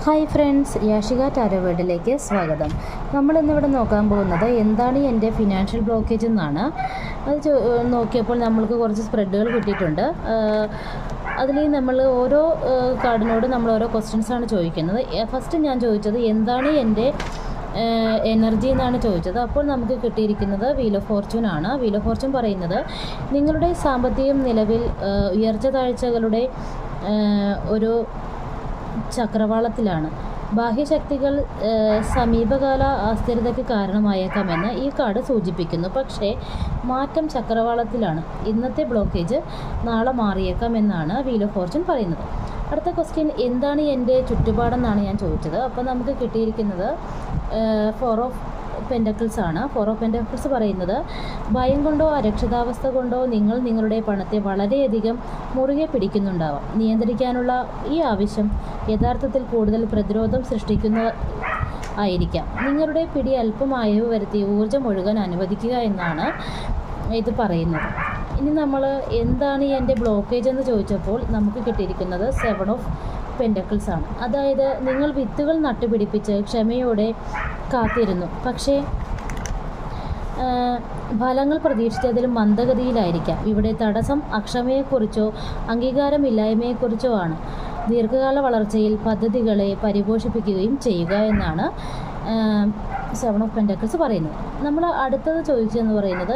Hi friends, Yashika tarot വേൾഡിലേക്ക് സ്വാഗതം. നമ്മളിന്നിവിടെ നോക്കാൻ പോകുന്നത് എന്താണ് എൻ്റെ ഫിനാൻഷ്യൽ ബ്ലോക്കേജ് എന്നാണ്. അത് നോക്കിയപ്പോൾ നമ്മൾക്ക് കുറച്ച് സ്പ്രെഡുകൾ കിട്ടിയിട്ടുണ്ട്. അതിൽ നമ്മൾ ഓരോ കാർഡിനോട് നമ്മൾ ഓരോ ക്വസ്റ്റ്യൻസാണ് ചോദിക്കുന്നത്. ഫസ്റ്റ് ഞാൻ ചോദിച്ചത് എന്താണ് എൻ്റെ എനർജി എന്നാണ് ചോദിച്ചത്. അപ്പോൾ നമുക്ക് കിട്ടിയിരിക്കുന്നത് വീൽ ഓഫ് ഫോർച്യൂൺ ആണ്. വീൽ ഓഫ് ഫോർച്യൂൺ പറയുന്നത് നിങ്ങളുടെ സാമ്പത്തികം നിലവിൽ ഉയർച്ച താഴ്ചകളുടെ ഒരു ചക്രവാളത്തിലാണ്. ബാഹ്യശക്തികൾ സമീപകാല അസ്ഥിരതയ്ക്ക് കാരണമായേക്കാമെന്ന് ഈ കാർഡ് സൂചിപ്പിക്കുന്നു. പക്ഷേ മാറ്റം ചക്രവാളത്തിലാണ്. ഇന്നത്തെ ബ്ലോക്കേജ് നാളെ മാറിയേക്കാമെന്നാണ് വീൽ ഓഫ് ഫോർച്യൂൺ പറയുന്നത്. അടുത്ത ക്വസ്റ്റ്യൻ എന്താണ് എൻ്റെ ചുറ്റുപാടെന്നാണ് ഞാൻ ചോദിച്ചത്. അപ്പോൾ നമുക്ക് കിട്ടിയിരിക്കുന്നത് ഫോർ ഓഫ് പെൻറ്റക്കിൾസ് ആണ്. ഫോർ ഓഫ് പെൻറ്റക്കിൾസ് പറയുന്നത് ഭയം കൊണ്ടോ അരക്ഷിതാവസ്ഥ കൊണ്ടോ നിങ്ങൾ നിങ്ങളുടെ പണത്തെ വളരെയധികം മുറുകെ പിടിക്കുന്നുണ്ടാവാം. നിയന്ത്രിക്കാനുള്ള ഈ ആവശ്യം യഥാർത്ഥത്തിൽ കൂടുതൽ പ്രതിരോധം സൃഷ്ടിക്കുന്ന ആയിരിക്കാം. നിങ്ങളുടെ പിടി അല്പം അയവ് വരുത്തി ഊർജ്ജം ഒഴുകാൻ അനുവദിക്കുക എന്നാണ് ഇത് പറയുന്നത്. ഇനി നമ്മൾ എന്താണ് എൻ്റെ ബ്ലോക്കേജ് എന്ന് ചോദിച്ചപ്പോൾ നമുക്ക് കിട്ടിയിരിക്കുന്നത് 7 ഓഫ് പെൻറ്റക്കിൾസ് ആണ്. അതായത് നിങ്ങൾ വിത്തുകൾ നട്ടുപിടിപ്പിച്ച് ക്ഷമയോടെ കാത്തിരുന്നു, പക്ഷേ ഫലങ്ങൾ പ്രതീക്ഷിച്ചതിലും മന്ദഗതിയിലായിരിക്കാം. ഇവിടെ തടസ്സം അക്ഷമയെക്കുറിച്ചോ അംഗീകാരമില്ലായ്മയെക്കുറിച്ചോ ആണ്. ദീർഘകാല വളർച്ചയിൽ പദ്ധതികളെ പരിപോഷിപ്പിക്കുകയും ചെയ്യുക എന്നാണ് 7 ഓഫ് പെൻറ്റക്കിൾസ് പറയുന്നത്. നമ്മൾ അടുത്തത് ചോദിച്ചതെന്ന് പറയുന്നത്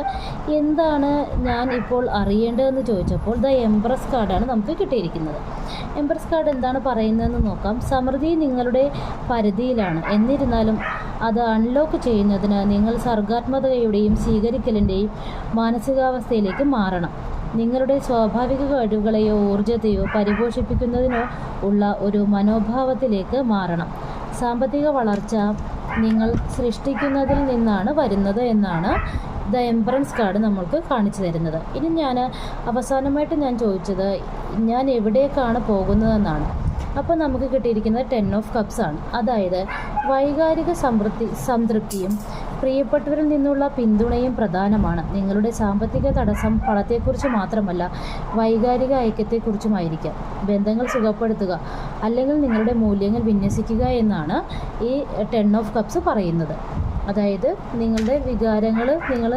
എന്താണ് ഞാൻ ഇപ്പോൾ അറിയേണ്ടതെന്ന് ചോദിച്ചപ്പോൾ ദ എംപ്രസ് കാർഡാണ് നമുക്ക് കിട്ടിയിരിക്കുന്നത്. എംപ്രസ് കാർഡ് എന്താണ് പറയുന്നതെന്ന് നോക്കാം. സമൃദ്ധി നിങ്ങളുടെ പരിധിയിലാണ്. എന്നിരുന്നാലും അത് അൺലോക്ക് ചെയ്യുന്നതിന് നിങ്ങൾ സർഗാത്മകതയുടെയും സ്വീകരിക്കലിൻ്റെയും മാനസികാവസ്ഥയിലേക്ക് മാറണം. നിങ്ങളുടെ സ്വാഭാവിക കഴിവുകളെയോ ഊർജ്ജത്തെയോ പരിപോഷിപ്പിക്കുന്നതിനോ ഉള്ള ഒരു മനോഭാവത്തിലേക്ക് മാറണം. സാമ്പത്തിക വളർച്ച നിങ്ങൾ സൃഷ്ടിക്കുന്നതിൽ നിന്നാണ് വരുന്നത് എന്നാണ് ദ എംപറൻസ് കാർഡ് നമ്മൾക്ക് കാണിച്ചു തരുന്നത്. ഇനി അവസാനമായിട്ട് ഞാൻ ചോദിച്ചത് ഞാൻ എവിടേക്കാണ് പോകുന്നതെന്നാണ്. അപ്പോൾ നമുക്ക് കിട്ടിയിരിക്കുന്നത് 10 ഓഫ് കപ്സ് ആണ്. അതായത് വൈകാരിക സംതൃപ്തിയും പ്രിയപ്പെട്ടവരിൽ നിന്നുള്ള പിന്തുണയും പ്രധാനമാണ്. നിങ്ങളുടെ സാമ്പത്തിക തടസ്സം പണത്തെക്കുറിച്ച് മാത്രമല്ല, വൈകാരിക ഐക്യത്തെക്കുറിച്ചുമായിരിക്കാം. ബന്ധങ്ങൾ സുഖപ്പെടുത്തുക അല്ലെങ്കിൽ നിങ്ങളുടെ മൂല്യങ്ങൾ വിന്യസിക്കുക എന്നാണ് ഈ 10 ഓഫ് കപ്സ് പറയുന്നത്. അതായത് നിങ്ങളുടെ വികാരങ്ങൾ നിങ്ങൾ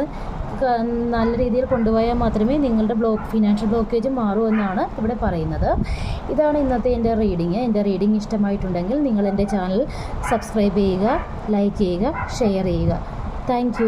നല്ല രീതിയിൽ കൊണ്ടുപോയാൽ മാത്രമേ നിങ്ങളുടെ ഫിനാൻഷ്യൽ ബ്ലോക്കേജ് മാറൂ എന്നാണ് ഇവിടെ പറയുന്നത്. ഇതാണ് ഇന്നത്തെ എൻ്റെ റീഡിങ്. എൻ്റെ റീഡിങ് ഇഷ്ടമായിട്ടുണ്ടെങ്കിൽ നിങ്ങൾ എൻ്റെ ചാനൽ സബ്സ്ക്രൈബ് ചെയ്യുക, ലൈക്ക് ചെയ്യുക, ഷെയർ ചെയ്യുക. താങ്ക്